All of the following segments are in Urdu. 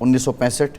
1965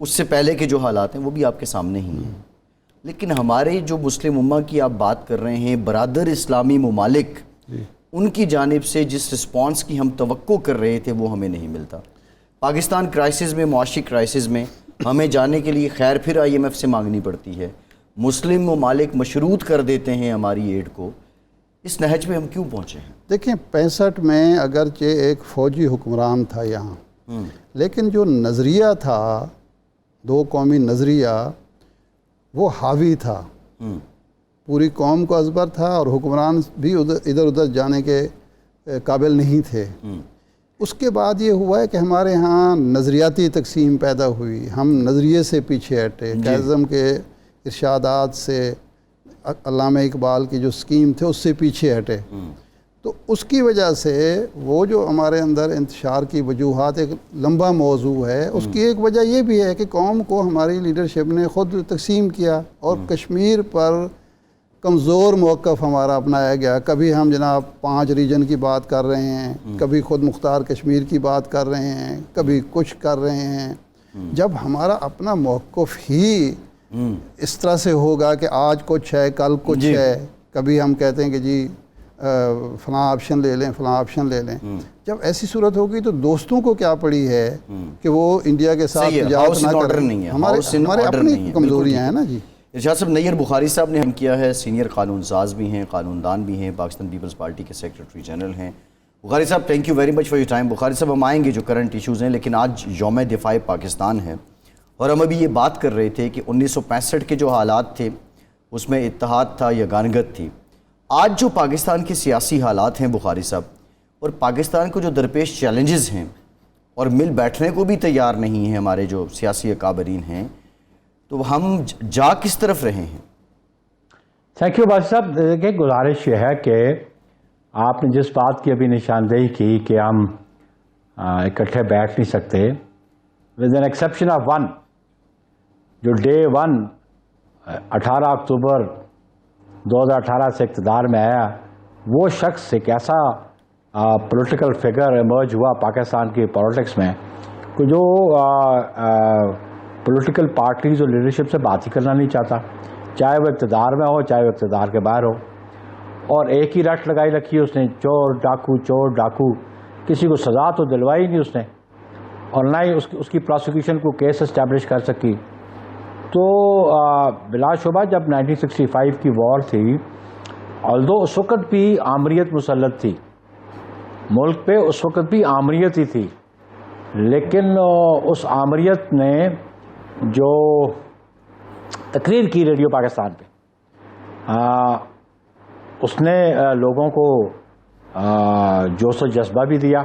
اس سے پہلے کے جو حالات ہیں وہ بھی آپ کے سامنے ہی ہیں. لیکن ہمارے جو مسلم امہ کی آپ بات کر رہے ہیں، برادر اسلامی ممالک، ان کی جانب سے جس رسپانس کی ہم توقع کر رہے تھے وہ ہمیں نہیں ملتا. پاکستان کرائسس میں، معاشی کرائسس میں ہمیں جانے کے لیے خیر پھر IMF سے مانگنی پڑتی ہے. مسلم ممالک مشروط کر دیتے ہیں ہماری ایڈ کو. اس نہج پہ ہم کیوں پہنچے ہیں؟ دیکھیں 65 میں اگرچہ ایک فوجی حکمران تھا یہاں، لیکن جو نظریہ تھا، دو قومی نظریہ، وہ حاوی تھا، پوری قوم کو ازبر تھا، اور حکمران بھی ادھر ادھر جانے کے قابل نہیں تھے. اس کے بعد یہ ہوا ہے کہ ہمارے ہاں نظریاتی تقسیم پیدا ہوئی، ہم نظریے سے پیچھے ہٹے. اعظم کے ارشادات سے، علامہ اقبال کی جو سکیم تھے اس سے پیچھے ہٹے. تو اس کی وجہ سے وہ جو ہمارے اندر انتشار کی وجوہات ایک لمبا موضوع ہے. اس کی ایک وجہ یہ بھی ہے کہ قوم کو ہماری لیڈرشپ نے خود تقسیم کیا، اور کشمیر پر کمزور موقف ہمارا اپنایا گیا. کبھی ہم جناب 5 ریجن کی بات کر رہے ہیں، کبھی خود مختار کشمیر کی بات کر رہے ہیں، کبھی کچھ کر رہے ہیں. جب ہمارا اپنا موقف ہی اس طرح سے ہوگا کہ آج کچھ ہے کل کچھ ہے، کبھی ہم کہتے ہیں کہ جی فلاں آپشن لے لیں، فلاں آپشن لے لیں. جب ایسی صورت ہوگی تو دوستوں کو کیا پڑی ہے کہ وہ انڈیا کے ساتھ تجارت نہ کریں. ہمارے اپنی کمزوریاں ہیں نا جی. ارشاد صاحب، نیر بخاری صاحب نے ہم کیا ہے، سینئر قانون ساز بھی ہیں، قانون دان بھی ہیں، پاکستان پیپلز پارٹی کے سیکریٹری جنرل ہیں. بخاری صاحب thank you very much for your time. Bukhari صاحب ہم آئیں گے جو کرنٹ ایشوز ہیں، لیکن آج یوم دفاع پاکستان ہے، اور ہم ابھی یہ بات کر رہے تھے کہ 1965 کے جو حالات تھے اس میں اتحاد تھا، یگانگت تھی. آج جو پاکستان کے سیاسی حالات ہیں بخاری صاحب، اور پاکستان کو جو درپیش چیلنجز ہیں، اور مل بیٹھنے کو بھی تیار نہیں ہیں ہمارے جو سیاسی اکابرین ہیں، تو ہم جا کس طرف رہے ہیں؟ تھینک یو بادشاہ صاحب. دیکھیں گزارش یہ ہے کہ آپ نے جس بات کی ابھی نشاندہی کی کہ ہم اکٹھے بیٹھ نہیں سکتے، with an exception of one, جو ڈے 1 18 اکتوبر 2018 سے اقتدار میں آیا، وہ شخص ایک ایسا پولیٹیکل فگر ایمرج ہوا پاکستان کی پولیٹکس میں کہ جو پولیٹیکل پارٹیز اور لیڈرشپ سے بات ہی کرنا نہیں چاہتا، چاہے وہ اقتدار میں ہو چاہے وہ اقتدار کے باہر ہو. اور ایک ہی رٹ لگائی رکھی اس نے، چور ڈاکو. کسی کو سزا تو دلوائی نہیں اس نے، اور نہ ہی اس کی پروسیکیوشن کو کیس اسٹیبلش کر سکی. تو بلا شبہ جب 1965 کی وار تھی، although اس وقت بھی آمریت مسلط تھی ملک پہ، اس وقت بھی آمریت ہی تھی، لیکن اس آمریت نے جو تقریر کی ریڈیو پاکستان پہ، اس نے لوگوں کو جوش و جذبہ بھی دیا،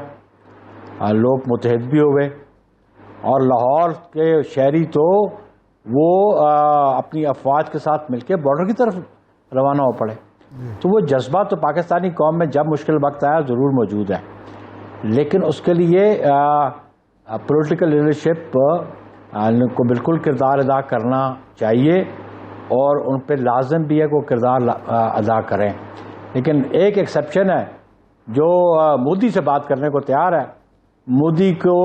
لوگ متحد بھی ہوئے، اور لاہور کے شہری تو وہ اپنی افواج کے ساتھ مل کے بارڈر کی طرف روانہ ہو پڑے. تو وہ جذبہ تو پاکستانی قوم میں جب مشکل وقت آیا ضرور موجود ہے، لیکن اس کے لیے پولیٹیکل لیڈرشپ کو بالکل کردار ادا کرنا چاہیے، اور ان پہ لازم بھی ہے کہ وہ کردار ادا کریں. لیکن ایک ایکسیپشن ہے جو مودی سے بات کرنے کو تیار ہے. مودی کو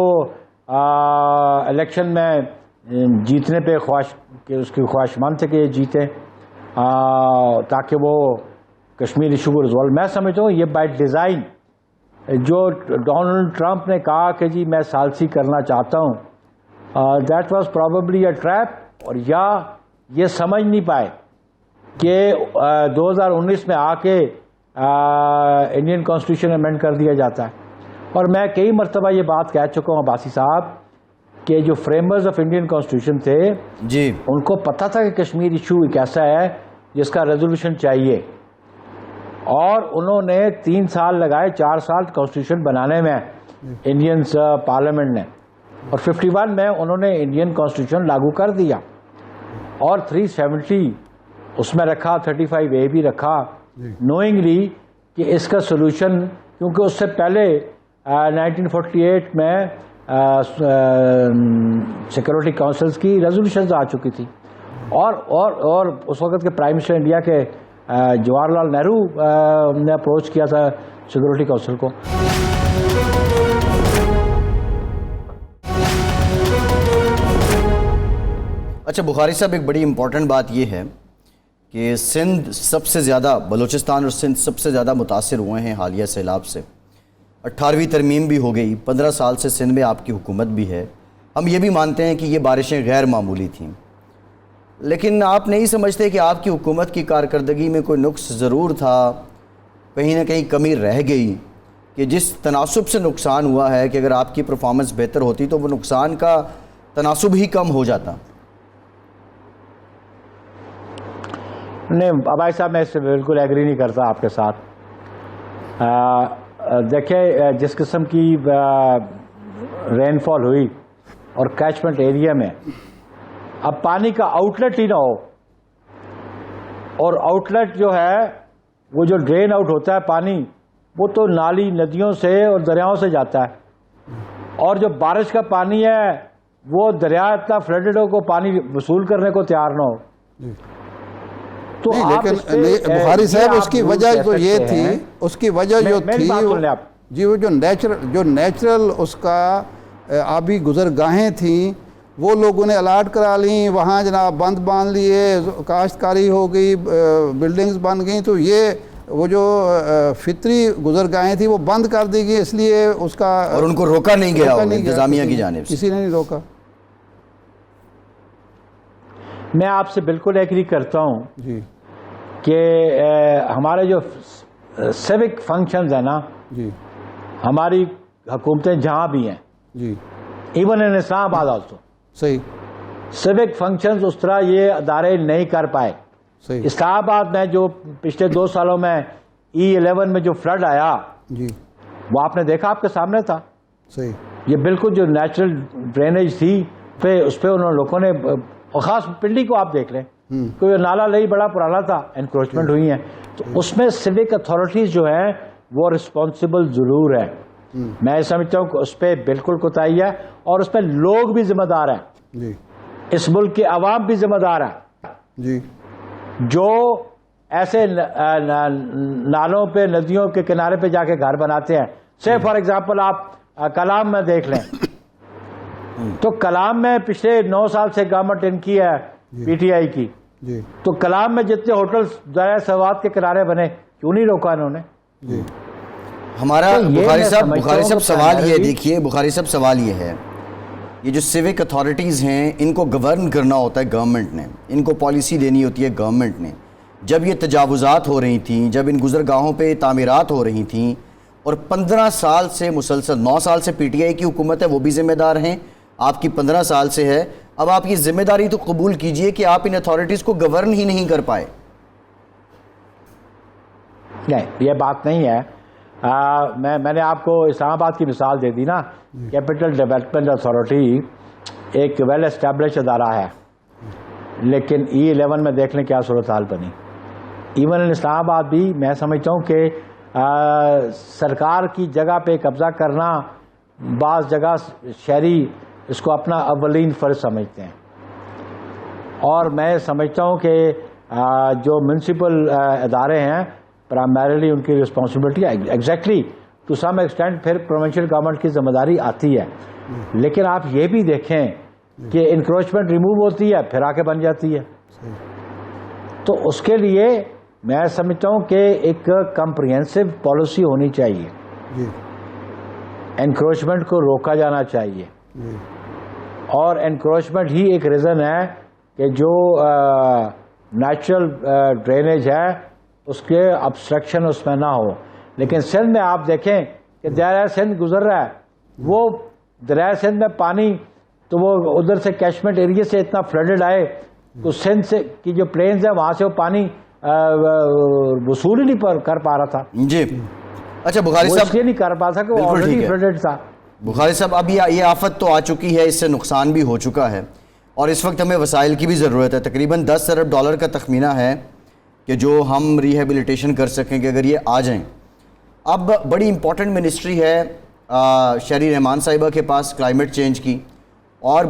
الیکشن میں جیتنے پہ اس کی خواہشمند تھے کہ یہ جیتے تاکہ وہ کشمیر ایشو کو ریزالو. میں سمجھتا ہوں یہ بائی ڈیزائن جو ڈونلڈ ٹرمپ نے کہا کہ جی میں ثالثی کرنا چاہتا ہوں، that was probably a trap, اور یا یہ سمجھ نہیں پائے کہ 2019 میں آ کے انڈین کانسٹیٹیوشن امینڈ کر دیا جاتا ہے. اور میں کئی مرتبہ یہ بات کہہ چکا ہوں عباسی صاحب کہ جو فریمرز آف انڈین کانسٹیٹیوشن تھے جی، ان کو پتہ تھا کہ کشمیر ایشو ایک ایسا ہے جس کا ریزولوشن چاہیے، اور انہوں نے 3 سال لگائے، 4 سال کانسٹیٹیوشن بنانے میں انڈین پارلیمنٹ نے، اور 51 میں انہوں نے انڈین کانسٹیٹیوشن لاگو کر دیا، اور 370 اس میں رکھا، 35A بھی رکھا، نوئنگلی کہ اس کا سولوشن، کیونکہ اس سے پہلے 1948 میں سیکورٹی کونسلز کی ریزولوشنز آ چکی تھی، اور اس وقت کے پرائم منسٹر انڈیا کے جواہر لال نہرو نے اپروچ کیا تھا سیکورٹی کونسل کو. اچھا بخاری صاحب، ایک بڑی امپورٹنٹ بات یہ ہے کہ سندھ سب سے زیادہ، بلوچستان اور سندھ سب سے زیادہ متاثر ہوئے ہیں حالیہ سیلاب سے. 18ویں ترمیم بھی ہو گئی، 15 سال سے سندھ میں آپ کی حکومت بھی ہے. ہم یہ بھی مانتے ہیں کہ یہ بارشیں غیر معمولی تھیں، لیکن آپ نہیں سمجھتے کہ آپ کی حکومت کی کارکردگی میں کوئی نقص ضرور تھا، کہیں نہ کہیں کمی رہ گئی، کہ جس تناسب سے نقصان ہوا ہے کہ اگر آپ کی پرفارمنس بہتر ہوتی تو وہ نقصان کا تناسب ہی کم ہو جاتا؟ نہیں بھائی صاحب، میں اس سے بالکل ایگری نہیں کرتا آپ کے ساتھ. دیکھیں جس قسم کی رین فال ہوئی اور کیچمنٹ ایریا میں اب پانی کا آؤٹ لیٹ ہی نہ ہو، اور آؤٹ لیٹ جو ہے وہ جو ڈرین آؤٹ ہوتا ہے پانی، وہ تو نالی ندیوں سے اور دریاؤں سے جاتا ہے، اور جو بارش کا پانی ہے وہ دریا اتنا فلڈڈ ہو کو پانی وصول کرنے کو تیار نہ ہو. تو لیکن بخاری صاحب اس کی وجہ تو یہ تھی، اس کی وجہ جو تھی جی وہ جو نیچرل اس کا آبی گزرگاہیں تھیں وہ لوگوں نے الاٹ کرا لیں، وہاں جناب بند باندھ لیے، کاشتکاری ہو گئی، بلڈنگز بن گئیں، تو یہ وہ جو فطری گزرگاہیں تھیں وہ بند کر دی گئی، اس لیے اس کا اور ان کو روکا نہیں گیا انتظامیہ کی جانب سے، کسی نے نہیں روکا. میں آپ سے بالکل ایگری کرتا ہوں جی کہ ہمارے جو سیوک فنکشنز ہیں نا، جی ہماری حکومتیں جہاں بھی ہیں، جی ایون ان اسلام آباد آلسو، صحیح سیوک فنکشنز اس طرح یہ ادارے نہیں کر پائے. صحیح اسلام آباد میں جو پچھلے 2 سالوں میں E11 میں جو فلڈ آیا، جی وہ آپ نے دیکھا، آپ کے سامنے تھا. صحیح یہ بالکل جو نیچرل ڈرینیج تھی اس پہ انہوں لوگوں نے، اور خاص پنڈی کو آپ دیکھ لیں، کوئی نالا لئی بڑا پرانا تھا، انکروچمنٹ ہوئی ہیں، تو اس میں سیوک اتھارٹیز جو ہیں وہ رسپانسبل ضرور ہے. میں سمجھتا ہوں کہ اس پہ بالکل کوتاہی ہے، اور اس پہ لوگ بھی ذمہ دار ہیں، جی اس ملک کے عوام بھی ذمہ دار ہے، جی جو ایسے نالوں پہ، ندیوں کے کنارے پہ جا کے گھر بناتے ہیں. سے فار ایگزامپل آپ کلام میں دیکھ لیں، تو کلام میں پچھلے 9 سال سے گورنمنٹ ان کی ہے، پی ٹی آئی کی، جی تو کلام میں جتنے ہوٹلز دریائے سوات کے کنارے بنے، کیوں نہیں روکا انہوں نے؟ جی ہمارا بخاری صاحب سوال یہ دیکھیے، بخاری صاحب سوال یہ ہے، یہ جو سیوک اتھارٹیز ہیں ان کو گورن کرنا ہوتا ہے گورنمنٹ نے، ان کو پالیسی دینی ہوتی ہے گورنمنٹ نے. جب یہ تجاوزات ہو رہی تھیں، جب ان گزرگاہوں پہ تعمیرات ہو رہی تھیں، اور 15 سال سے مسلسل، 9 سال سے پی ٹی آئی کی حکومت ہے، وہ بھی ذمہ دار ہیں، آپ کی 15 سال سے ہے، اب آپ یہ ذمہ داری تو قبول کیجئے کہ آپ ان اتھارٹیز کو گورن ہی نہیں کر پائے. نہیں، یہ بات نہیں ہے. میں نے آپ کو اسلام آباد کی مثال دے دی نا. کیپٹل ڈیولپمنٹ اتھارٹی ایک ویل اسٹیبلش ادارہ ہے، لیکن E11 میں دیکھ لیں کیا صورتحال بنی. ایون ان اسلام آباد بھی میں سمجھتا ہوں کہ سرکار کی جگہ پہ قبضہ کرنا، بعض جگہ شہری اس کو اپنا اولین فرض سمجھتے ہیں، اور میں سمجھتا ہوں کہ جو میونسپل ادارے ہیں پرائمریلی ان کی responsibility exactly to some extent پھر پروونشل گورنمنٹ کی ذمہ داری آتی ہے. لیکن آپ یہ بھی دیکھیں کہ انکروچمنٹ ریموو ہوتی ہے پھر آ کے بن جاتی ہے. تو اس کے لیے میں سمجھتا ہوں کہ ایک کمپریہنسو پالیسی ہونی چاہیے، انکروچمنٹ کو روکا جانا چاہیے، اور انکروچمنٹ ہی ایک ریزن ہے کہ جو نیچرل ڈرینیج ہے اس کے obstruction اس میں نہ ہو. لیکن سندھ میں آپ دیکھیں کہ دریائے سندھ گزر رہا ہے، وہ دریائے سندھ میں پانی تو وہ ادھر سے کیچمنٹ ایریا سے اتنا فلڈڈ آئے تو سندھ سے کی جو پلینز ہیں وہاں سے وہ پانی وصول ہی نہیں کر پا رہا تھا. جی اچھا بخاری وہ صاحب، اس لیے نہیں کر پا تھا کہ وہ آلریڈی فلڈڈ تھا. بخاری صاحب اب یہ آفت تو آ چکی ہے، اس سے نقصان بھی ہو چکا ہے، اور اس وقت ہمیں وسائل کی بھی ضرورت ہے. تقریباً $10 ارب کا تخمینہ ہے کہ جو ہم ریہیبلیٹیشن کر سکیں کہ اگر یہ آ جائیں. اب بڑی امپورٹنٹ منسٹری ہے شہری رحمان صاحبہ کے پاس کلائمیٹ چینج کی، اور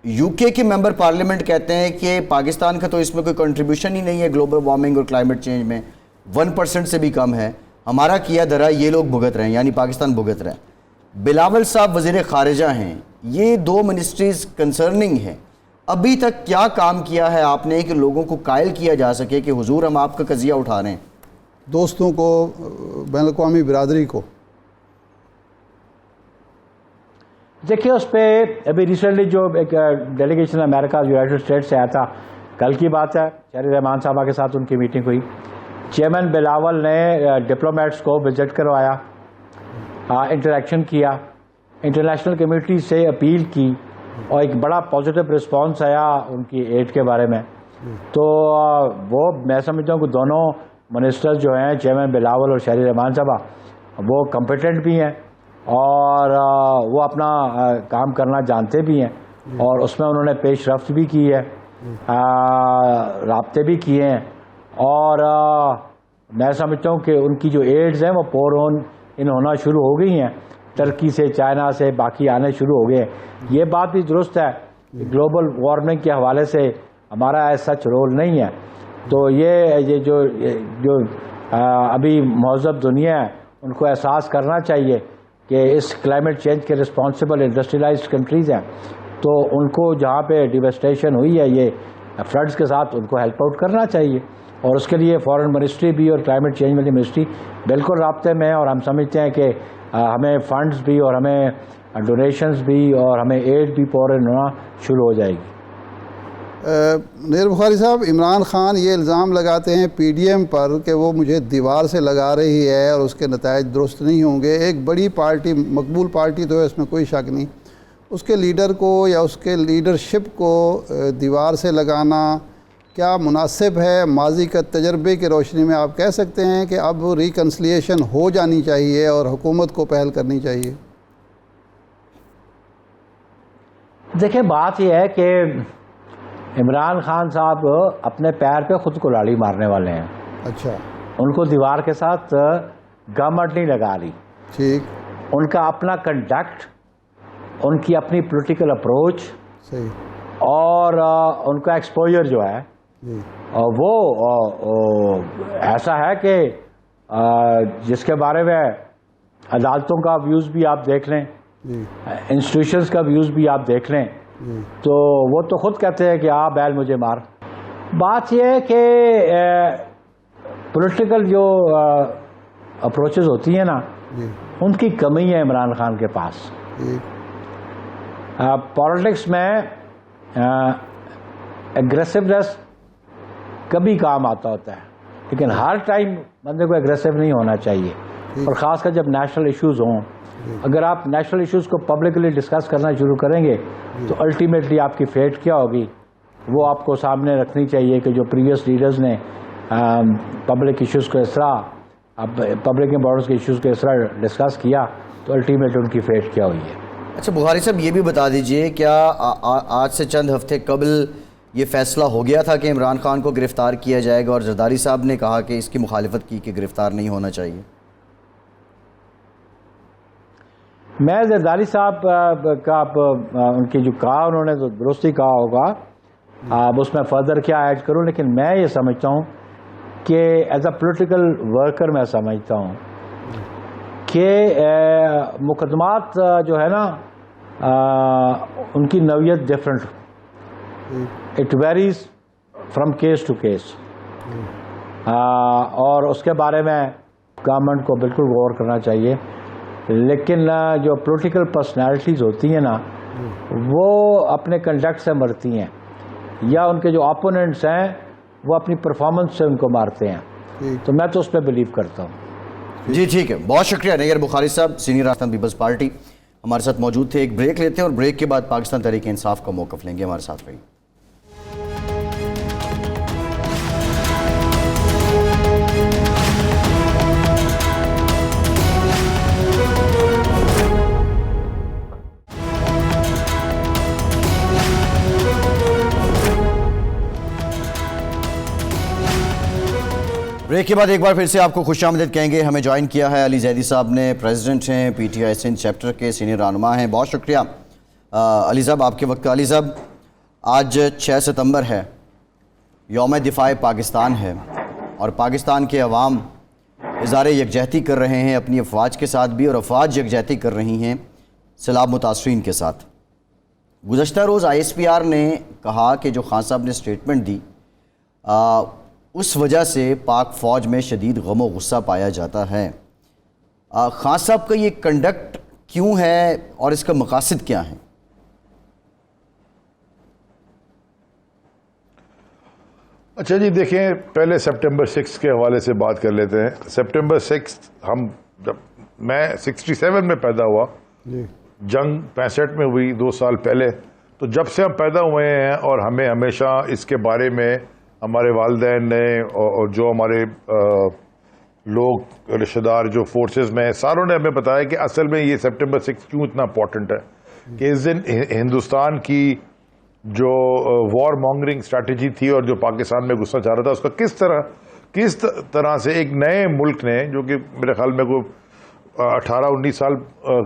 یو کے کے ممبر پارلیمنٹ کہتے ہیں کہ پاکستان کا تو اس میں کوئی کنٹریبیوشن ہی نہیں ہے گلوبل وارمنگ اور کلائمیٹ چینج میں، 1% سے بھی کم ہے، ہمارا کیا درا یہ لوگ بھگت رہے ہیں، یعنی پاکستان بھگت رہا ہے. بلاول صاحب وزیر خارجہ ہیں، یہ 2 منسٹریز کنسرننگ ہیں. ابھی تک کیا کام کیا ہے آپ نے کہ لوگوں کو قائل کیا جا سکے کہ حضور ہم آپ کا قضیہ اٹھا رہے ہیں؟ دوستوں کو، بین الاقوامی برادری کو؟ دیکھیے اس پہ ابھی ریسنٹلی جو ایک ڈیلیگیشن امریکہ یونائٹڈ اسٹیٹ سے آیا تھا، کل کی بات ہے، شہری رحمان صاحبہ کے ساتھ ان کی میٹنگ ہوئی. چیئرمین بلاول نے ڈپلومیٹس کو وزٹ کروایا، انٹریکشن کیا، انٹرنیشنل کمیونٹی سے اپیل کی اور ایک بڑا پازیٹیو رسپانس آیا ان کی ایڈ کے بارے میں. تو وہ میں سمجھتا ہوں کہ دونوں منسٹرز جو ہیں چیئرمین بلاول اور شہری رحمان صاحبہ وہ کمپیٹنٹ بھی ہیں اور وہ اپنا کام کرنا جانتے بھی ہیں اور اس میں انہوں نے پیش رفت بھی کی ہے، رابطے بھی کیے ہیں اور میں سمجھتا ہوں کہ ان کی جو ایڈز ہیں وہ پور ان ہونا شروع ہو گئی ہیں، ترکی سے، چائنا سے، باقی آنے شروع ہو گئے ہیں. یہ بات بھی درست ہے کہ گلوبل وارمنگ کے حوالے سے ہمارا سچ رول نہیں ہے. تو یہ جو ابھی مہذب دنیا ہے ان کو احساس کرنا چاہیے کہ اس کلائمیٹ چینج کے رسپانسبل انڈسٹریلائزڈ کنٹریز ہیں، تو ان کو جہاں پہ ڈیواسٹیشن ہوئی ہے یہ فلڈز کے ساتھ ان کو ہیلپ آؤٹ کرنا چاہیے. اور اس کے لیے فارن منسٹری بھی اور کلائمیٹ چینج والی منسٹری بالکل رابطے میں ہے اور ہم سمجھتے ہیں کہ ہمیں فنڈز بھی اور ہمیں ڈونیشنز بھی اور ہمیں ایڈ بھی پورن ہونا شروع ہو جائے گی. نیر بخاری صاحب، عمران خان یہ الزام لگاتے ہیں پی ڈی ایم پر کہ وہ مجھے دیوار سے لگا رہی ہے اور اس کے نتائج درست نہیں ہوں گے. ایک بڑی پارٹی، مقبول پارٹی تو ہے، اس میں کوئی شک نہیں، اس کے لیڈر کو یا اس کے لیڈرشپ کو دیوار سے لگانا کیا مناسب ہے؟ ماضی کا تجربے کی روشنی میں آپ کہہ سکتے ہیں کہ اب ریکنسلیشن ہو جانی چاہیے اور حکومت کو پہل کرنی چاہیے؟ دیکھیں بات یہ ہے کہ عمران خان صاحب اپنے پیر پہ خود کو لاڑی مارنے والے ہیں. اچھا، ان کو دیوار کے ساتھ گورنمنٹ نہیں لگا رہی. ٹھیک، ان کا اپنا کنڈکٹ، ان کی اپنی پولیٹیکل اپروچ صحیح، اور ان کا ایکسپوجر جو ہے جی، وہ ایسا ہے کہ جس کے بارے میں عدالتوں کا ویوز بھی آپ دیکھ لیں، جی، انسٹیٹیوشنز کا ویوز بھی آپ دیکھ لیں، جی، تو وہ تو خود کہتے ہیں کہ بیل مجھے مار. بات یہ ہے کہ پولیٹیکل جو اپروچز ہوتی ہیں نا جی، ان کی کمی ہے عمران خان کے پاس. ٹھیک، پالیٹکس میں ایگریسونیس کبھی کام آتا ہوتا ہے لیکن ہر ٹائم بندے کو ایگریسو نہیں ہونا چاہیے، اور خاص کر جب نیشنل ایشوز ہوں. اگر آپ نیشنل ایشوز کو پبلکلی ڈسکس کرنا شروع کریں گے تو الٹیمیٹلی آپ کی فیٹ کیا ہوگی وہ آپ کو سامنے رکھنی چاہیے کہ جو پریویس لیڈرز نے پبلک ایشوز کو اس طرح پبلک امپورٹنس کے ایشوز کو اس طرح ڈسکس کیا تو الٹیمیٹلی ان کی فیٹ کیا ہوئی ہے. اچھا بخاری صاحب، یہ بھی بتا دیجئے کیا آج سے چند ہفتے قبل یہ فیصلہ ہو گیا تھا کہ عمران خان کو گرفتار کیا جائے گا اور زرداری صاحب نے کہا کہ اس کی مخالفت کی کہ گرفتار نہیں ہونا چاہیے؟ میں زرداری صاحب کا ان کی جو کہا انہوں نے تو درست ہی کہا ہوگا، اب اس میں فردر کیا ایڈ کروں، لیکن میں یہ سمجھتا ہوں کہ ایز اے پولیٹیکل ورکر میں سمجھتا ہوں کہ مقدمات جو ہے نا ان کی نوعیت different, it varies from case to case, اور اس کے بارے میں گورنمنٹ کو بالکل غور کرنا چاہیے. لیکن جو پولیٹیکل پرسنالٹیز ہوتی ہیں نا وہ اپنے کنڈکٹ سے مرتی ہیں، یا ان کے جو اپوننٹس ہیں وہ اپنی پرفارمنس سے ان کو مارتے ہیں. تو میں تو اس پہ بلیو کرتا ہوں. جی ٹھیک ہے، بہت شکریہ نیر بخاری صاحب، سینئر رہنما پیپلز پارٹی ہمارے ساتھ موجود تھے. ایک بریک لیتے ہیں اور بریک کے بعد پاکستان تحریک انصاف کا موقف لیں گے. ہمارے ساتھ رہیے. بریک کے بعد ایک بار پھر سے آپ کو خوش آمدید کہیں گے. ہمیں جوائن کیا ہے علی زیدی صاحب نے، پریزیڈنٹ ہیں P T I Sindh chapter کے، سینئر رہنما ہیں. بہت شکریہ علی صاحب آپ کے وقت کا. علی صاحب، آج 6 ستمبر ہے، یوم دفاع پاکستان ہے، اور پاکستان کے عوام اظہار یکجہتی کر رہے ہیں اپنی افواج کے ساتھ بھی، اور افواج یکجہتی کر رہی ہیں سیلاب متاثرین کے ساتھ. گزشتہ روز ISPR نے کہا کہ جو خان صاحب نے سٹیٹمنٹ دی اس وجہ سے پاک فوج میں شدید غم و غصہ پایا جاتا ہے. خان صاحب کا یہ کنڈکٹ کیوں ہے اور اس کا مقاصد کیا ہیں؟ اچھا جی دیکھیں، پہلے سپٹمبر 6 کے حوالے سے بات کر لیتے ہیں. سپٹمبر 6 میں 67 میں پیدا ہوا، جنگ 65 میں ہوئی 2 سال پہلے. تو جب سے ہم پیدا ہوئے ہیں اور ہمیں ہمیشہ اس کے بارے میں ہمارے والدین نے اور جو ہمارے لوگ رشتہ دار جو فورسز میں ہیں ساروں نے ہمیں بتایا کہ اصل میں یہ سپٹمبر 6 کیوں اتنا امپورٹنٹ ہے. کہ اس دن ہندوستان کی جو وار مانگرنگ اسٹریٹجی تھی اور جو پاکستان میں گھسنا چاہ رہا تھا، اس کا کس طرح سے ایک نئے ملک نے، جو کہ میرے خیال میں کوئی 18-19 سال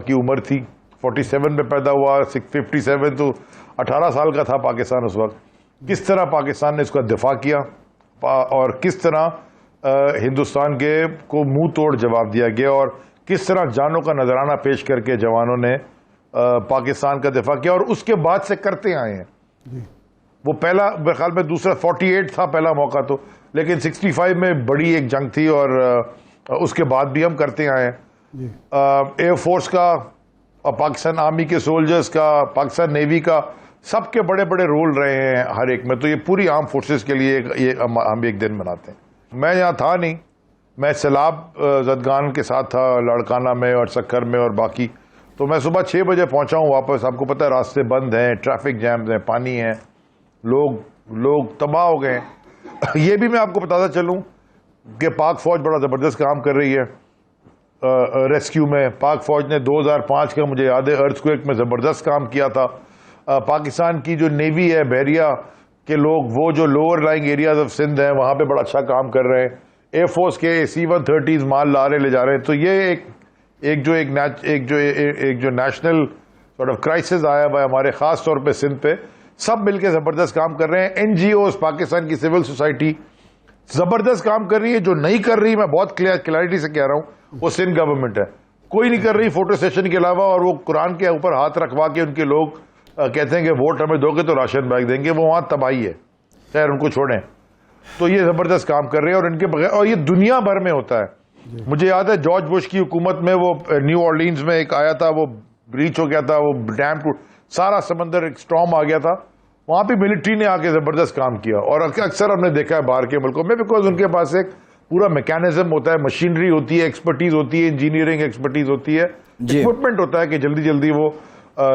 کی عمر تھی، 47 میں پیدا ہوا، 57 تو 18 سال کا تھا پاکستان اس وقت، کس طرح پاکستان نے اس کا دفاع کیا اور کس طرح ہندوستان کے کو منہ توڑ جواب دیا گیا اور کس طرح جانوں کا نذرانہ پیش کر کے جوانوں نے پاکستان کا دفاع کیا اور اس کے بعد سے کرتے آئے ہیں. وہ پہلا میرے خیال میں دوسرا 48 تھا پہلا موقع تو، لیکن 65 میں بڑی ایک جنگ تھی اور اس کے بعد بھی ہم کرتے آئے ہیں. ایئر فورس کا اور پاکستان آرمی کے سولجرز کا، پاکستان نیوی کا، سب کے بڑے بڑے رول رہے ہیں ہر ایک میں. تو یہ پوری آرم فورسز کے لیے ہم ایک دن مناتے ہیں. میں یہاں تھا نہیں، میں سیلاب زدگان کے ساتھ تھا، لاڑکانہ میں اور سکھر میں اور باقی. تو میں صبح 6 بجے پہنچا ہوں واپس. آپ کو پتہ ہے راستے بند ہیں، ٹریفک جیمز ہیں، پانی ہے، لوگ تباہ ہو گئے ہیں. یہ بھی میں آپ کو بتاتا چلوں کہ پاک فوج بڑا زبردست کام کر رہی ہے ریسکیو میں. پاک فوج نے 2005 کا مجھے یاد ہے ارتھکویک میں زبردست کام کیا تھا. پاکستان کی جو نیوی ہے، بحریہ کے لوگ، وہ جو lower lying areas of Sindh ہیں وہاں پہ بڑا اچھا کام کر رہے ہیں. ایئر فورس کے C-130 مال لا رہے لے جا رہے ہیں. تو یہ ایک جو نیشنل سارٹ آف کرائسس آیا ہوا ہے ہمارے خاص طور پہ سندھ پہ، سب مل کے زبردست کام کر رہے ہیں. NGOs، پاکستان کی سول سوسائٹی زبردست کام کر رہی ہے. جو نہیں کر رہی، میں بہت کلیئرٹی سے کہہ رہا ہوں، وہ سندھ گورنمنٹ ہے. کوئی نہیں کر رہی فوٹو سیشن کے علاوہ، اور وہ قرآن کے اوپر ہاتھ رکھوا کے ان کے لوگ کہتے ہیں کہ ووٹ ہمیں دو گے تو راشن بیگ دیں گے. وہ وہاں تباہی ہے، خیر ان کو چھوڑیں. تو یہ زبردست کام کر رہے ہیں اور ان کے بغیر، اور یہ دنیا بھر میں ہوتا ہے. مجھے یاد ہے جارج بش کی حکومت میں وہ نیو اورلینز میں ایک آیا تھا، وہ بریچ ہو گیا تھا، وہ ڈیم ٹوٹ، سارا سمندر ایک سٹارم آ گیا تھا. وہاں پہ ملٹری نے آ کے زبردست کام کیا. اور اکثر ہم نے دیکھا ہے باہر کے ملکوں میں، بیکاز ان کے پاس ایک پورا میکینزم ہوتا ہے، مشینری ہوتی ہے، ایکسپرٹیز ہوتی ہے، انجینئرنگ ایکسپرٹیز ہوتی ہے، اکوپمنٹ ہوتا ہے کہ جلدی جلدی وہ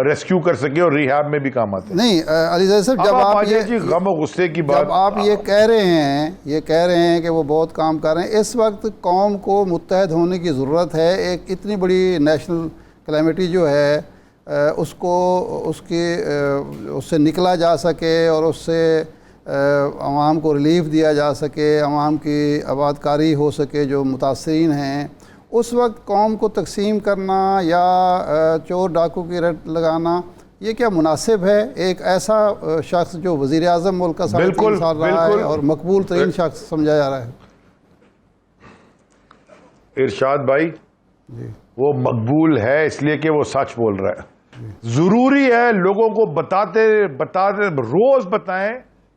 ریسکیو کر سکے اور ریہاب میں بھی کام آتے ہیں. نہیں علی زید صاحب، جب آپ یہ غم و غصے کی بات، جب آپ یہ کہہ رہے ہیں کہ وہ بہت کام کر رہے ہیں، اس وقت قوم کو متحد ہونے کی ضرورت ہے. ایک اتنی بڑی نیشنل کلیمٹی جو ہے اس سے نکلا جا سکے اور اس سے عوام کو ریلیف دیا جا سکے، عوام کی آباد کاری ہو سکے جو متاثرین ہیں. اس وقت قوم کو تقسیم کرنا یا چور ڈاکو کی رٹ لگانا، یہ کیا مناسب ہے؟ ایک ایسا شخص جو وزیر اعظم ملک کا 3.5 سال رہا ہے اور مقبول ترین شخص سمجھا جا رہا ہے. ارشاد بھائی وہ مقبول ہے اس لیے کہ وہ سچ بول رہا ہے. ضروری ہے لوگوں کو بتاتے روز بتائیں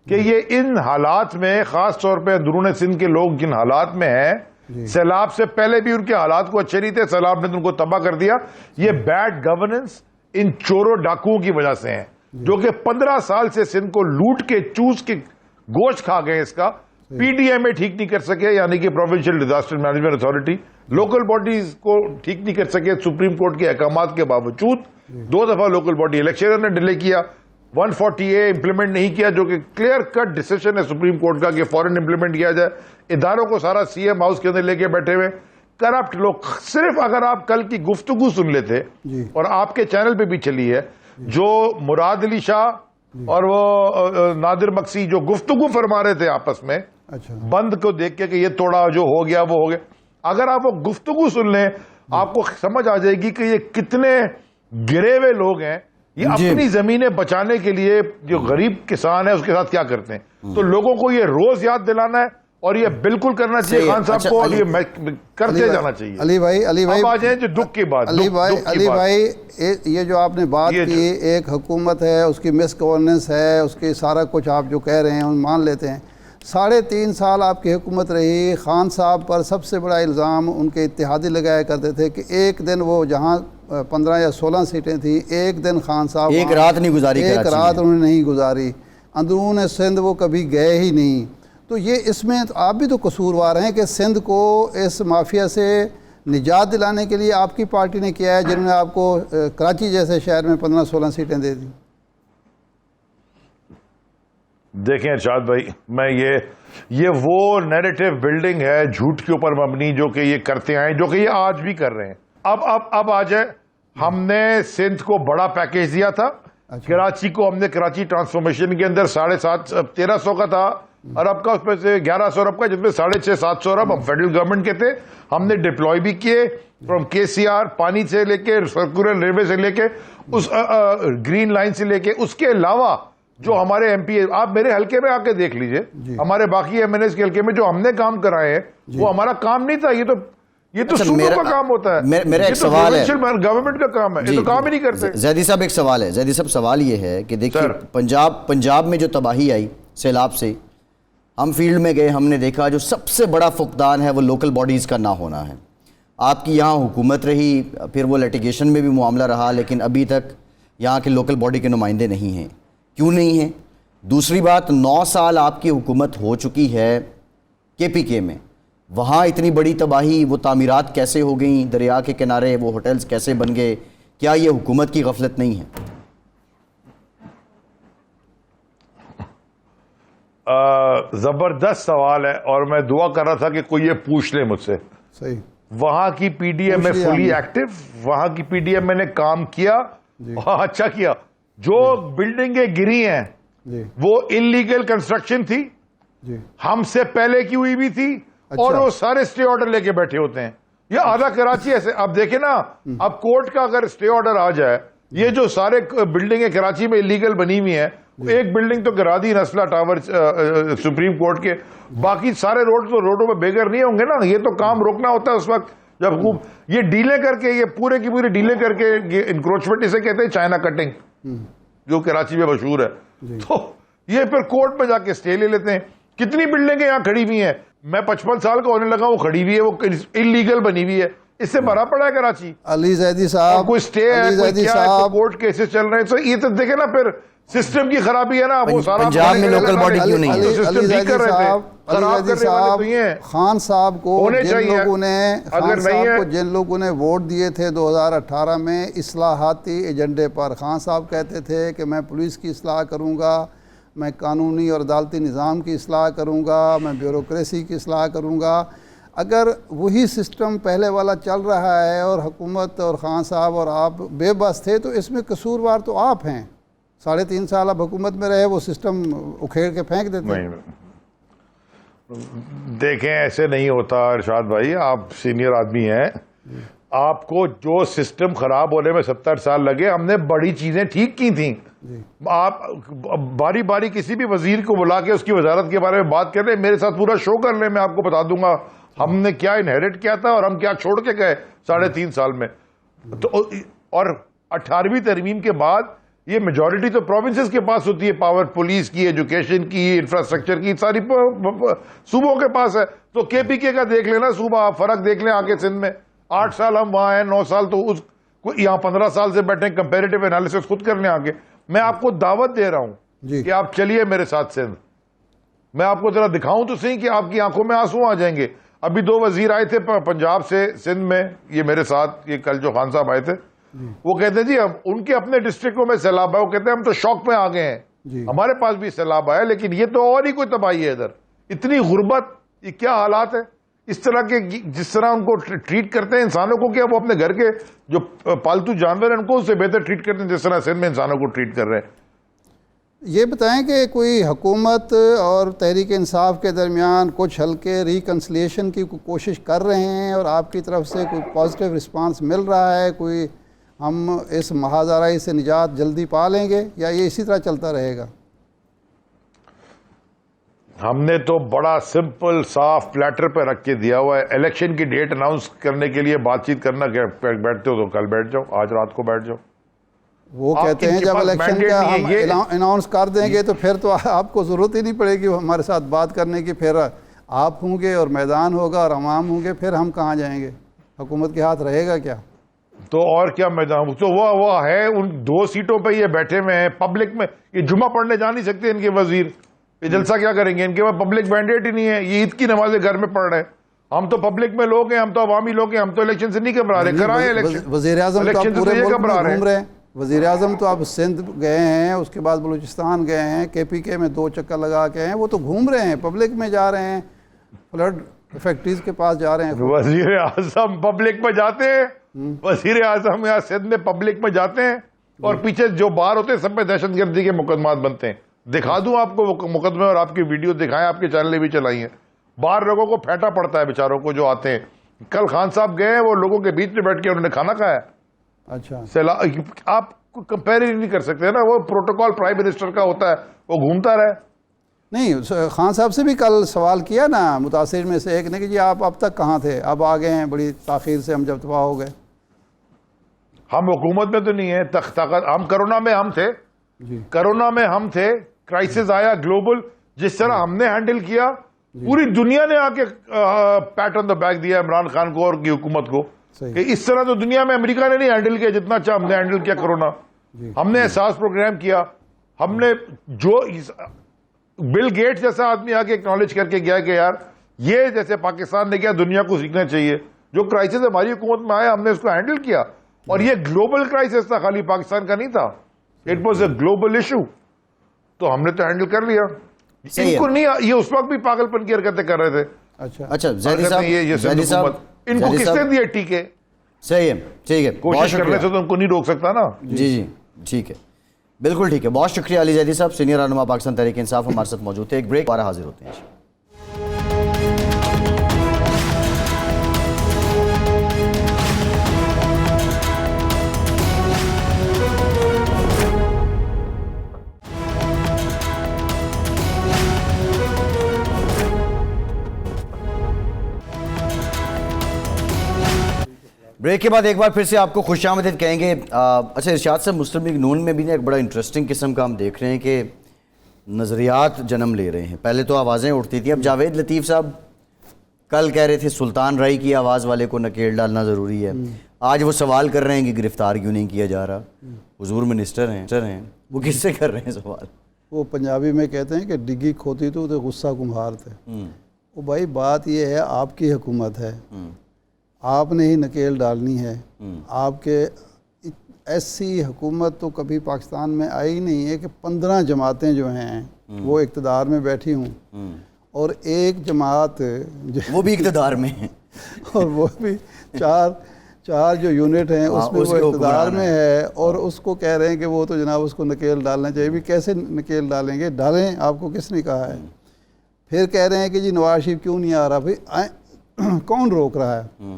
کہ یہ ان حالات میں، خاص طور پہ اندرون سندھ کے لوگ جن حالات میں ہیں، سیلاب سے پہلے بھی ان کے حالات کو اچھے نہیں تھے، سیلاب نے ان کو تباہ کر دیا. یہ بیڈ گورننس ان چوروں ڈاکوؤں کی وجہ سے ہیں، جو کہ 15 سال سے سندھ کو لوٹ کے چوس کے گوشت کھا گئے. اس کا PDMA ٹھیک نہیں کر سکے، یعنی کہ provincial disaster management authority. Local bodies کو ٹھیک نہیں کر سکے سپریم کورٹ کے احکامات کے باوجود. 2 دفعہ لوکل باڈی الیکشن نے ڈیلے کیا. 140A امپلیمنٹ نہیں کیا، جو کہ کلیئر کٹ ڈیسیشن ہے سپریم کورٹ کا کہ فوراً امپلیمنٹ کیا جائے. اداروں کو سارا CM ہاؤس کے اندر لے کے بیٹھے ہوئے کرپٹ لوگ. صرف اگر آپ کل کی گفتگو سن لیتے، اور آپ کے چینل پہ بھی چلی ہے، جو مراد علی شاہ اور وہ نادر مکسی جو گفتگو فرما رہے تھے آپس میں بند کو دیکھ کے کہ یہ توڑا جو ہو گیا وہ ہو گیا، اگر آپ وہ گفتگو سن لیں آپ کو سمجھ آ جائے گی کہ یہ کتنے گرے ہوئے لوگ ہیں. یہ اپنی زمینیں بچانے کے لیے جو غریب کسان ہے اس کے ساتھ کیا کرتے ہیں. تو لوگوں کو یہ روز یاد دلانا ہے اور یہ بالکل کرنا چاہیے خان صاحب کو, اور یہ کرتے جانا چاہیے. علی بھائی اب آ جائیں جو دکھ کی بات. علی بھائی یہ جو آپ نے بات کی, ایک حکومت ہے, اس کی مس گورننس ہے, اس کی سارا کچھ آپ جو کہہ رہے ہیں ہم مان لیتے ہیں. 3.5 سال آپ کی حکومت رہی. خان صاحب پر سب سے بڑا الزام ان کے اتحادی لگایا کرتے تھے کہ ایک دن وہ جہاں 15 یا 16 سیٹیں تھیں, ایک دن خان صاحب ایک رات نہیں گزاری, ایک رات انہوں نے نہیں گزاری. اندرون سندھ وہ کبھی گئے ہی نہیں. تو یہ اس میں آپ بھی تو قصوروار ہیں کہ سندھ کو اس مافیا سے نجات دلانے کے لیے آپ کی پارٹی نے کیا ہے, جنہوں نے آپ کو کراچی جیسے شہر میں 15-16 سیٹیں دے دیں. دیکھیں ارشاد بھائی, میں یہ وہ نیریٹو بلڈنگ ہے جھوٹ کے اوپر مبنی جو کہ یہ کرتے آئے, جو کہ یہ آج بھی کر رہے ہیں. اب آ جائے, ہم نے سندھ کو بڑا پیکیج دیا تھا. کراچی کو ہم نے کراچی ٹرانسفارمیشن کے اندر 1350 کا تھا ارب کا, اس میں سے 1100 ارب کا, جس میں 650-700 ارب ہم فیڈرل گورنمنٹ کے تھے. ہم نے ڈپلوائے بھی کیے فرام KCR, پانی سے لے کے, سرکولر ریلوے سے لے کے, اس گرین لائن سے لے کے. اس کے علاوہ جو ہمارے MP آپ میرے حلقے میں آ کے دیکھ لیجئے, ہمارے باقی MNAs کے حلقے میں جو ہم نے کام کرائے ہیں وہ ہمارا کام نہیں تھا. یہ تو صوبوں کا کام ہوتا ہے. میرا ایک سوال ہے, گورنمنٹ کا کام ہے, یہ تو کام ہی نہیں کرتے. زیدی صاحب ایک سوال ہے. زیدی صاحب سوال یہ ہے کہ دیکھیے پنجاب میں جو تباہی آئی سیلاب سے, ہم فیلڈ میں گئے, ہم نے دیکھا جو سب سے بڑا فقدان ہے وہ لوکل باڈیز کا نہ ہونا ہے. آپ کی یہاں حکومت رہی, پھر وہ لیٹیگیشن میں بھی معاملہ رہا, لیکن ابھی تک یہاں کے لوکل باڈی کے نمائندے نہیں ہیں. کیوں نہیں ہیں؟ دوسری بات, 9 سال آپ کی حکومت ہو چکی ہے KPK میں, وہاں اتنی بڑی تباہی, وہ تعمیرات کیسے ہو گئیں دریا کے کنارے, وہ ہوٹلز کیسے بن گئے؟ کیا یہ حکومت کی غفلت نہیں ہے؟ زبردست سوال ہے, اور میں دعا کر رہا تھا کہ کوئی یہ پوچھ لے مجھ سے. صحیح. وہاں کی PDM میں فلی ایکٹیو, وہاں کی PDM میں نے کام کیا, اچھا کیا. جو بلڈنگیں گری ہیں وہ انلیگل کنسٹرکشن تھی, ہم سے پہلے کی ہوئی بھی تھی, اور وہ سارے سٹے آرڈر لے کے بیٹھے ہوتے ہیں. یہ آدھا کراچی ایسے, اب دیکھیں نا, اب کورٹ کا اگر سٹے آرڈر آ جائے, یہ جو سارے بلڈنگیں کراچی میں انلیگل بنی ہوئی ہیں, ایک بلڈنگ تو کرا دی نسلہ ٹاور سپریم کورٹ کے, باقی سارے روڈوں پہ بےگر نہیں ہوں گے نا. یہ تو کام روکنا ہوتا ہے اس وقت جب یہ ڈیلیں کر کے, یہ پورے کی پوری ڈیلیں کر کے, انکروچمنٹ اسے کہتے ہیں چائنا کٹنگ, جو کراچی میں مشہور ہے. تو یہ پھر کورٹ میں جا کے سٹے لے لیتے ہیں. کتنی بلڈنگیں یہاں کھڑی ہوئی ہیں, میں 55 سال کا ہونے لگا, وہ کھڑی ہوئی ہے, وہ انلیگل بنی ہوئی ہے. اس سے بھرا پڑا ہے کراچی. علی زیدی صاحب, کوئی سٹے ہے, کوئی کیا ہے, کورٹ کیسز چل رہے ہیں. تو یہ تو دیکھیں نا, پھر سسٹم کی خرابی ہے نا. وہ سارا پنجاب میں لوکل باڈی کیوں نہیں ہے؟ علی زیدی صاحب, خان صاحب کو جن لوگوں نے ووٹ دیے تھے 2018 میں اصلاحاتی ایجنڈے پر, خان صاحب کہتے تھے کہ میں پولیس کی اصلاح کروں گا, میں قانونی اور عدالتی نظام کی اصلاح کروں گا, میں بیوروکریسی کی اصلاح کروں گا. اگر وہی سسٹم پہلے والا چل رہا ہے اور حکومت اور خان صاحب اور آپ بے بس تھے, تو اس میں قصوروار تو آپ ہیں. 3.5 سال آپ حکومت میں رہے, وہ سسٹم اکھیڑ کے پھینک دیتے ہیں. دیکھیں ایسے نہیں ہوتا ارشاد بھائی, آپ سینئر آدمی ہیں, آپ کو جو سسٹم خراب ہونے میں 70 سال لگے, ہم نے بڑی چیزیں ٹھیک کی تھیں. آپ باری باری کسی بھی وزیر کو بلا کے اس کی وزارت کے بارے میں بات کر لیں, میرے ساتھ پورا شو کر لیں, میں آپ کو بتا دوں گا ہم نے کیا انہیریٹ کیا تھا اور ہم کیا چھوڑ کے گئے 3.5 سال میں. اور 18ویں ترمیم کے بعد یہ میجورٹی تو پروونسز کے پاس ہوتی ہے, پاور پولیس کی, ایجوکیشن کی, انفراسٹرکچر کی, ساری صوبوں کے پاس ہے. تو KPK کا دیکھ لینا صوبہ, آپ فرق دیکھ لیں. آگے سندھ میں 8 سال ہم وہاں ہیں, 9 سال تو یہاں 15 سال سے بیٹھے, کمپیریٹیو انالیسس خود کر لیں آگے. میں آپ کو دعوت دے رہا ہوں کہ آپ چلیے میرے ساتھ سندھ, میں آپ کو ذرا دکھاؤں تو صحیح کہ آپ کی آنکھوں میں آنسو آ جائیں گے. ابھی 2 وزیر آئے تھے پنجاب سے سندھ میں, یہ میرے ساتھ, یہ کل جو خان صاحب آئے تھے, وہ کہتے ہیں جی ان کے اپنے ڈسٹرکٹوں میں سیلاب ہے, وہ کہتے ہیں ہم تو شوق میں آ گئے ہیں, ہمارے پاس بھی سیلاب آیا, لیکن یہ تو اور ہی کوئی تباہی ہے ادھر. اتنی غربت, یہ کیا حالات ہے. اس طرح کے جس طرح ان کو ٹریٹ کرتے ہیں انسانوں کو, کیا وہ اپنے گھر کے جو پالتو جانور ہیں ان کو اس سے بہتر ٹریٹ کرتے ہیں جس طرح سندھ میں انسانوں کو ٹریٹ کر رہے ہیں. یہ بتائیں کہ کوئی حکومت اور تحریک انصاف کے درمیان کچھ حلقے ریکنسلیشن کی کوشش کر رہے ہیں, اور آپ کی طرف سے کوئی پازیٹیو رسپانس مل رہا ہے, کوئی ہم اس مہازارائی سے نجات جلدی پا لیں گے, یا یہ اسی طرح چلتا رہے گا؟ ہم نے تو بڑا سمپل صاف پلیٹر پہ رکھ کے دیا ہوا ہے. الیکشن کی ڈیٹ اناؤنس کرنے کے لیے بات چیت کرنا کہ بیٹھتے ہو تو کل بیٹھ جاؤ, آج رات کو بیٹھ جاؤ. وہ کہتے ہیں جب الیکشن کا ہم اناؤنس کر دیں گے تو پھر تو آپ کو ضرورت ہی نہیں پڑے گی ہمارے ساتھ بات کرنے کی. پھر آپ ہوں گے اور میدان ہوگا اور عوام ہوں گے, پھر ہم کہاں جائیں گے؟ حکومت کے ہاتھ رہے گا کیا؟ تو اور کیا میدان تو وہ ہے. ان 2 سیٹوں پہ یہ بیٹھے ہوئے ہیں پبلک میں. یہ جمعہ پڑھنے جا نہیں سکتے ان کے وزیر, یہ جلسہ کیا کریں گے؟ ان کے پاس پبلک مینڈیٹ ہی نہیں ہے. یہ عید کی نمازیں گھر میں پڑھ رہے ہیں. ہم تو پبلک میں لوگ ہیں, ہم تو عوامی لوگ ہیں, ہم تو الیکشن سے نہیں گھبرا رہے. کرائیں الیکشن. وزیر اعظم تو آپ پورے ملک میں گھوم رہے ہیں. وزیر اعظم تو آپ سندھ گئے ہیں, اس کے بعد بلوچستان گئے ہیں, KPK میں 2 چکر لگا کے ہیں. وہ تو گھوم رہے ہیں, پبلک میں جا رہے ہیں, فلڈ فیکٹریز کے پاس جا رہے ہیں. وزیر اعظم پبلک میں جاتے ہیں. وزیر اعظم یہاں سندھ میں پبلک میں جاتے ہیں, اور پیچھے جو باہر ہوتے ہیں سب پہ دہشت گردی کے مقدمات بنتے ہیں. دکھا دوں آپ کو وہ مقدمے, اور آپ کی ویڈیو دکھائیں, آپ کے چینل نے بھی چلائی ہیں. باہر لوگوں کو پھینٹا پڑتا ہے بیچاروں کو جو آتے ہیں. کل خان صاحب گئے ہیں, وہ لوگوں کے بیچ میں بیٹھ کے انہوں نے کھانا کھایا. اچھا, آپ کمپیر ہی نہیں کر سکتے نا. وہ پروٹوکول پرائم منسٹر کا ہوتا ہے, وہ گھومتا رہے. نہیں, خان صاحب سے بھی کل سوال کیا نا متاثر میں سے ایک نے کہ جی آپ اب تک کہاں تھے, اب آ گئے ہیں بڑی تاخیر سے, ہم جب تباہ ہو گئے. ہم حکومت میں تو نہیں ہیں, ہم کرونا میں ہم تھے. کرونا میں ہم تھے. کرائسس آیا گلوبل, جس طرح ہم نے ہینڈل کیا, پوری دنیا نے آ کے پیٹ آن دا بیک دیا عمران خان کو اور کی حکومت کو کہ اس طرح تو دنیا میں امریکہ نے نہیں ہینڈل کیا جتنا اچھا ہم نے ہینڈل کیا کرونا. ہم نے احساس پروگرام کیا. ہم نے جو بل گیٹس جیسا آدمی آ کے اکنالج کر کے گیا کہ یار یہ جیسے پاکستان نے کیا دنیا کو سیکھنا چاہیے. جو کرائسس ہماری حکومت میں آیا ہم نے اس کو ہینڈل کیا, اور یہ گلوبل کرائسس تھا, خالی پاکستان کا نہیں تھا. It was a global issue. تو ہم نے تو ہینڈل کر لیا. ان کو نہیں, یہ اس وقت بھی پاگل پن کی حرکتیں کر رہے تھے. اچھا زیدی صاحب ان کو کس نے دیا ٹیکے؟ صحیح ہے, ٹھیک ہے, کوشش کرنے سے تو ان کو نہیں روک سکتا نا. جی ٹھیک ہے, بالکل ٹھیک ہے. بہت شکریہ علی زیدی صاحب, سینئر رہنما پاکستان تحریک انصاف ہمارے ساتھ موجود تھے. ایک بریک دوبارہ حاضر ہوتے ہیں. بریک کے بعد ایک بار پھر سے آپ کو خوش آمدید کہیں گے. اچھا ارشاد صاحب, مسلم لیگ نون میں بھی ایک بڑا انٹرسٹنگ قسم کا ہم دیکھ رہے ہیں کہ نظریات جنم لے رہے ہیں. پہلے تو آوازیں اٹھتی تھیں, اب جاوید لطیف صاحب کل کہہ رہے تھے سلطان رائی کی آواز والے کو نکیل ڈالنا ضروری ہے. آج وہ سوال کر رہے ہیں کہ گرفتار کیوں نہیں کیا جا رہا. حضور منسٹر ہیں, وہ کس سے کر رہے ہیں سوال؟ وہ پنجابی میں کہتے ہیں کہ ڈگی کھوتی تو غصہ کمہار تھے. وہ بھائی بات یہ ہے, آپ کی حکومت ہے, آپ نے ہی نکیل ڈالنی ہے. آپ کے ایسی حکومت تو کبھی پاکستان میں آئی نہیں ہے کہ 15 جماعتیں جو ہیں وہ اقتدار میں بیٹھی ہوں, اور ایک جماعت وہ بھی اقتدار میں ہے, اور وہ بھی چار جو یونٹ ہیں اس میں وہ اقتدار میں ہے, اور اس کو کہہ رہے ہیں کہ وہ تو جناب اس کو نکیل ڈالنا چاہیے. بھی کیسے نکیل ڈالیں گے؟ ڈالیں, آپ کو کس نے کہا ہے؟ پھر کہہ رہے ہیں کہ جی نواز شریف کیوں نہیں آ رہا. بھائی کون روک رہا ہے؟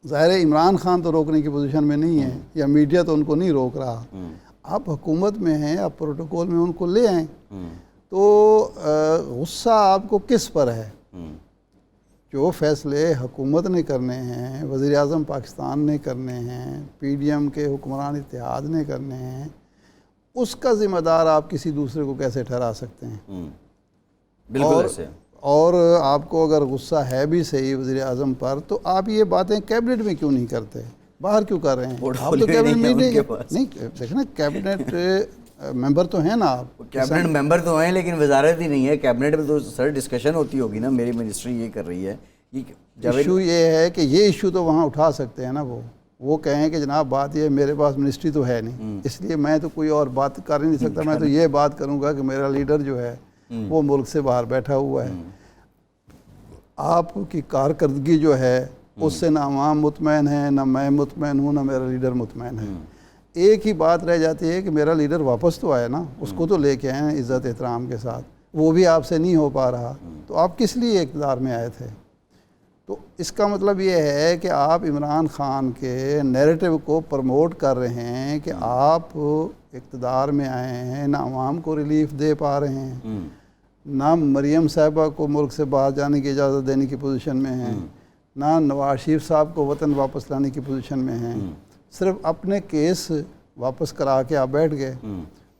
ظاہر ہے عمران خان تو روکنے کی پوزیشن میں نہیں ہے, یا میڈیا تو ان کو نہیں روک رہا. آپ حکومت میں ہیں, آپ پروٹوکول میں ان کو لے آئیں. تو غصہ آپ کو کس پر ہے؟ جو فیصلے حکومت نے کرنے ہیں, وزیر اعظم پاکستان نے کرنے ہیں, PDM کے حکمران اتحاد نے کرنے ہیں, اس کا ذمہ دار آپ کسی دوسرے کو کیسے ٹھہرا سکتے ہیں؟ بالکل ایسے. اور آپ کو اگر غصہ ہے بھی صحیح وزیر اعظم پر, تو آپ یہ باتیں کیبنٹ میں کیوں نہیں کرتے؟ باہر کیوں کر رہے ہیں؟ آپ تو کیبنٹ میں نہیں دیکھنا, کیبنٹ ممبر تو ہیں نا آپ. کیبنٹ ممبر تو ہیں لیکن وزارت ہی نہیں ہے. کیبنٹ میں تو سر ڈسکشن ہوتی ہوگی نا, میری منسٹری یہ کر رہی ہے. ایشو یہ ہے کہ یہ ایشو تو وہاں اٹھا سکتے ہیں نا. وہ کہیں کہ جناب بات یہ میرے پاس منسٹری تو ہے نہیں, اس لیے میں تو کوئی اور بات کر ہی نہیں سکتا. میں تو یہ بات کروں گا کہ میرا لیڈر جو ہے وہ ملک سے باہر بیٹھا ہوا ہے. آپ کی کارکردگی جو ہے اس سے نہ عوام مطمئن ہے, نہ میں مطمئن ہوں, نہ میرا لیڈر مطمئن ہے. ایک ہی بات رہ جاتی ہے کہ میرا لیڈر واپس تو آیا نا, اس کو تو لے کے آئے عزت احترام کے ساتھ. وہ بھی آپ سے نہیں ہو پا رہا, تو آپ کس لیے اقتدار میں آئے تھے؟ تو اس کا مطلب یہ ہے کہ آپ عمران خان کے نیریٹو کو پروموٹ کر رہے ہیں کہ آپ اقتدار میں آئے ہیں, نہ عوام کو ریلیف دے پا رہے ہیں, نہ مریم صاحبہ کو ملک سے باہر جانے کی اجازت دینے کی پوزیشن میں ہیں، نہ نواز شریف صاحب کو وطن واپس لانے کی پوزیشن میں ہیں، صرف اپنے کیس واپس کرا کے آپ بیٹھ گئے.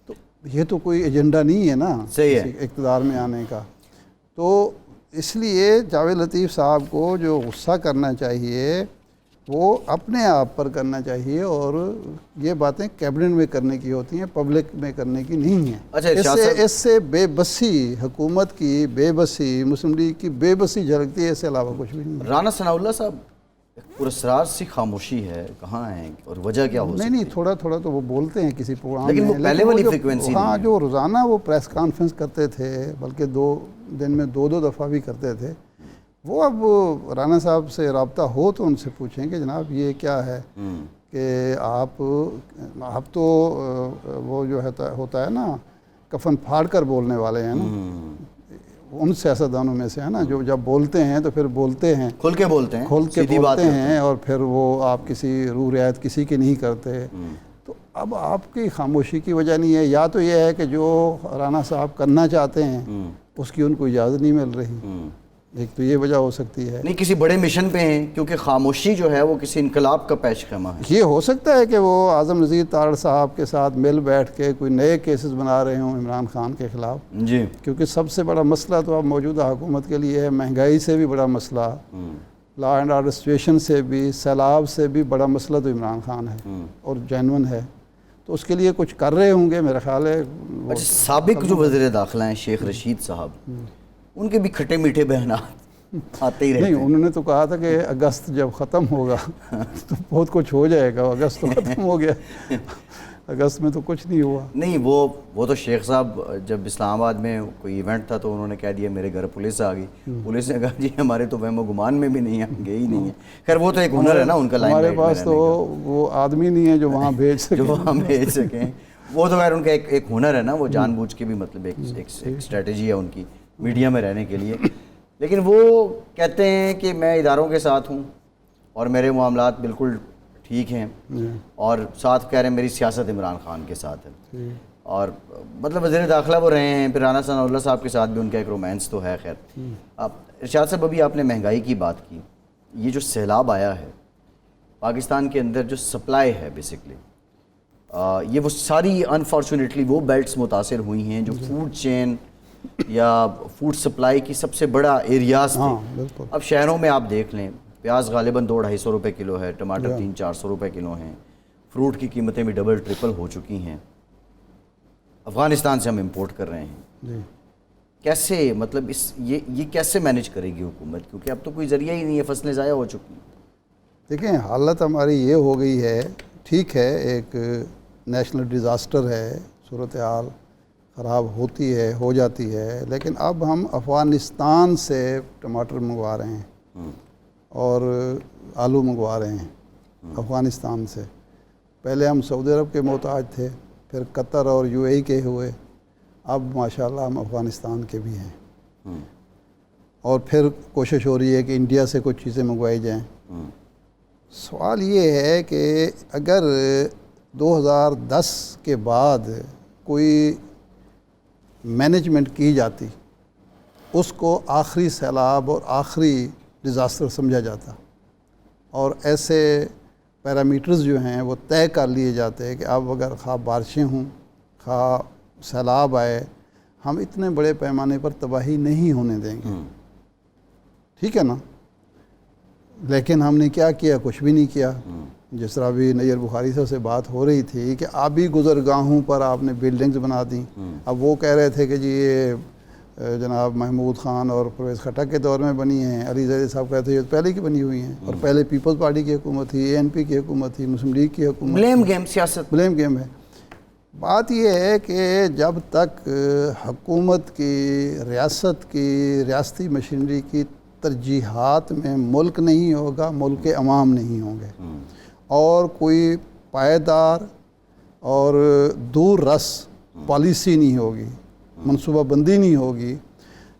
تو یہ تو کوئی ایجنڈا نہیں ہے نا اقتدار میں آنے کا. تو اس لیے جاوید لطیف صاحب کو جو غصہ کرنا چاہیے وہ اپنے آپ پر کرنا چاہیے، اور یہ باتیں کیبنٹ میں کرنے کی ہوتی ہیں، پبلک میں کرنے کی نہیں ہیں. اس سے بے بسی حکومت کی بے بسی، مسلم لیگ کی بے بسی جھلکتی ہے، اس سے علاوہ کچھ بھی نہیں. رانا ثناء اللہ صاحب پراسرار سی خاموشی ہے، کہاں ہیں اور وجہ کیا ہو سکتی ہے؟ نہیں تھوڑا تھوڑا تو وہ بولتے ہیں کسی پروگرام میں، لیکن وہ پہلے والی فریکوینسی نہیں ہے. ہاں، جو روزانہ وہ پریس کانفرنس کرتے تھے، بلکہ 2 دن میں 2 دفعہ بھی کرتے تھے، وہ اب رانا صاحب سے رابطہ ہو تو ان سے پوچھیں کہ جناب یہ کیا ہے کہ آپ تو وہ جو ہوتا ہے نا کفن پھاڑ کر بولنے والے ہیں نا، ان سیاستدانوں میں سے ہے نا، جو جب بولتے ہیں تو پھر بولتے ہیں، کھل کے بولتے ہیں اور پھر وہ آپ کسی روح رعایت کسی کی نہیں کرتے. تو اب آپ کی خاموشی کی وجہ نہیں ہے، یا تو یہ ہے کہ جو رانا صاحب کرنا چاہتے ہیں اس کی ان کو اجازت نہیں مل رہی. ایک تو یہ وجہ ہو سکتی ہے. نہیں، کسی بڑے مشن پہ ہیں، کیونکہ خاموشی جو ہے وہ کسی انقلاب کا پیش خیمہ ہے. یہ ہو سکتا ہے کہ وہ اعظم نذیر تارڑ صاحب کے ساتھ مل بیٹھ کے کوئی نئے کیسز بنا رہے ہوں عمران خان کے خلاف. جی، کیونکہ سب سے بڑا مسئلہ تو اب موجودہ حکومت کے لیے ہے، مہنگائی سے بھی بڑا مسئلہ، لا اینڈ آرڈر سچویشن سے بھی، سیلاب سے بھی بڑا مسئلہ تو عمران خان ہے اور جینون ہے. تو اس کے لیے کچھ کر رہے ہوں گے میرا خیال ہے. سابق جو وزیر داخلہ ہیں شیخ رشید صاحب، ان کے بھی کھٹے میٹھے بیانات آتے ہی رہتے ہیں. نہیں، انہوں نے تو کہا تھا کہ اگست جب ختم ہوگا تو بہت کچھ ہو جائے گا. اگست تو ختم ہو گیا، اگست میں تو کچھ نہیں ہوا. نہیں، وہ تو شیخ صاحب جب اسلام آباد میں کوئی ایونٹ تھا تو انہوں نے کہہ دیا میرے گھر پولیس آ گئی. پولیس نے کہا جی ہمارے تو وہم و گمان میں بھی نہیں ہیں، گئے ہی نہیں ہیں. خیر وہ تو ایک ہنر ہے نا ان کا، ہمارے پاس تو وہ آدمی نہیں ہے جو وہاں بھیج سکیں. وہ تو خیر ان کا ایک ہنر ہے نا، وہ جان بوجھ کے بھی مطلب ایک اسٹریٹجی ہے ان کی میڈیا میں رہنے کے لیے. لیکن وہ کہتے ہیں کہ میں اداروں کے ساتھ ہوں اور میرے معاملات بالکل ٹھیک ہیں، اور ساتھ کہہ رہے ہیں میری سیاست عمران خان کے ساتھ ہے. اور مطلب وزیر داخلہ وہ رہے ہیں، پھر رانا ثناء اللہ صاحب کے ساتھ بھی ان کا ایک رومانس تو ہے. خیر ارشاد صاحب، ابھی آپ نے مہنگائی کی بات کی. یہ جو سیلاب آیا ہے پاکستان کے اندر، جو سپلائی ہے بیسکلی، یہ وہ ساری انفارچونیٹلی وہ بیلٹس متاثر ہوئی ہیں جو فوڈ چین یا فوڈ سپلائی کی سب سے بڑا ایریاز تھے. اب شہروں میں آپ دیکھ لیں، پیاز غالباً 200-250 روپے کلو ہے، ٹماٹر 300-400 روپے کلو ہیں، فروٹ کی قیمتیں بھی ڈبل ٹرپل ہو چکی ہیں. افغانستان سے ہم امپورٹ کر رہے ہیں. کیسے مطلب یہ کیسے مینیج کرے گی حکومت، کیونکہ اب تو کوئی ذریعہ ہی نہیں ہے، فصلیں ضائع ہو چکی ہیں. دیکھیں، حالت ہماری یہ ہو گئی ہے، ٹھیک ہے ایک نیشنل ڈیزاسٹر ہے، صورتحال خراب ہوتی ہے، ہو جاتی ہے، لیکن اب ہم افغانستان سے ٹماٹر منگوا رہے ہیں اور آلو منگوا رہے ہیں افغانستان سے. پہلے ہم سعودی عرب کے محتاج تھے، پھر قطر اور UAE کے ہوئے، اب ماشاءاللہ ہم افغانستان کے بھی ہیں. اور پھر کوشش ہو رہی ہے کہ انڈیا سے کچھ چیزیں منگوائی جائیں. سوال یہ ہے کہ اگر 2010 کے بعد کوئی مینجمنٹ کی جاتی، اس کو آخری سیلاب اور آخری ڈیزاسٹر سمجھا جاتا، اور ایسے پیرامیٹرز جو ہیں وہ طے کر لیے جاتے کہ اب اگر خواہ بارشیں ہوں، خواہ سیلاب آئے، ہم اتنے بڑے پیمانے پر تباہی نہیں ہونے دیں گے. ٹھیک ہے نا؟ لیکن ہم نے کیا کیا؟ کچھ بھی نہیں کیا. جس طرح بھی نیر بخاری صاحب سے بات ہو رہی تھی کہ آبی گزرگاہوں پر آپ نے بلڈنگز بنا دیں. اب وہ کہہ رہے تھے کہ جی یہ جناب محمود خان اور پرویز خٹک کے دور میں بنی ہیں. علی زیدی صاحب کہتے ہیں یہ پہلے کی بنی ہوئی ہیں، اور پہلے پیپلز پارٹی کی حکومت تھی، ANP کی حکومت تھی، مسلم لیگ کی حکومت. بلیم گیم، سیاست بلیم گیم ہے. بات یہ ہے کہ جب تک حکومت کی، ریاست کی، ریاستی مشینری کی ترجیحات میں ملک نہیں ہوگا، ملک کے عوام نہیں ہوں گے، اور کوئی پائیدار اور دور رس پالیسی نہیں ہوگی، منصوبہ بندی نہیں ہوگی،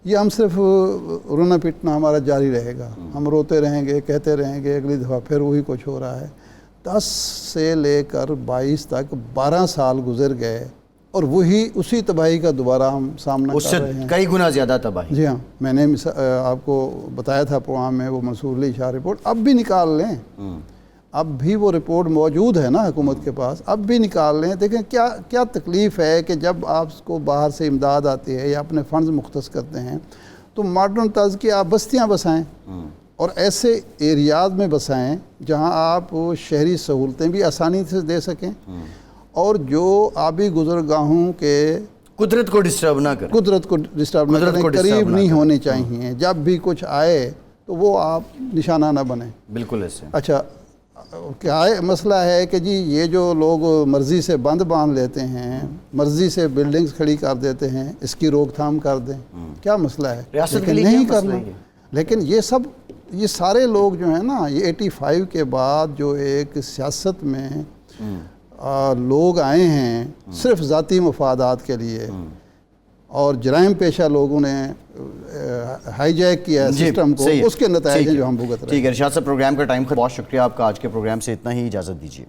یہ ہم صرف رونا پٹنا ہمارا جاری رہے گا. ہم روتے رہیں گے، کہتے رہیں گے، اگلی دفعہ پھر وہی کچھ ہو رہا ہے. 10 سے لے کر 22 تک 12 سال گزر گئے اور وہی اسی تباہی کا دوبارہ ہم سامنا اس کر سے رہے ہیں. کئی گنا زیادہ تباہی. جی ہاں، میں نے آپ کو بتایا تھا پروگرام میں وہ منصور علی شاہ رپورٹ، اب بھی نکال لیں، اب بھی وہ رپورٹ موجود ہے نا حکومت کے پاس، اب بھی نکال لیں. دیکھیں کیا تکلیف ہے کہ جب آپ کو باہر سے امداد آتی ہے یا اپنے فنڈز مختص کرتے ہیں تو ماڈرن طرز کی آپ بستیاں بسائیں اور ایسے ایریاز میں بسائیں جہاں آپ شہری سہولتیں بھی آسانی سے دے سکیں اور جو آبی گزرگاہوں کے قدرت کو ڈسٹرب نہ کریں. قدرت کو ڈسٹرب نہ کریں، قریب نہیں ہونے چاہیے. جب بھی کچھ آئے تو وہ آپ نشانہ نہ بنیں. بالکل ایسے. اچھا، کیا مسئلہ ہے کہ جی یہ جو لوگ مرضی سے بند باندھ لیتے ہیں، مرضی سے بلڈنگز کھڑی کر دیتے ہیں، اس کی روک تھام کر دیں، کیا مسئلہ ہے؟ ریاست کے لیکن لیے نہیں کیا مسئلہ کرنا. ہے؟ لیکن یہ سارے لوگ جو ہیں نا، یہ 85 کے بعد جو ایک سیاست میں لوگ آئے ہیں صرف ذاتی مفادات کے لیے، اور جرائم پیشہ لوگوں نے ہائی جیک کیا ہے سسٹم کو، اس کے نتائج ہیں جو ہم بھگت رہے ہیں. ٹھیک ہے ارشاد صاحب، پروگرام کا ٹائم بہت شکریہ آپ کا. آج کے پروگرام سے اتنا ہی، اجازت دیجیے.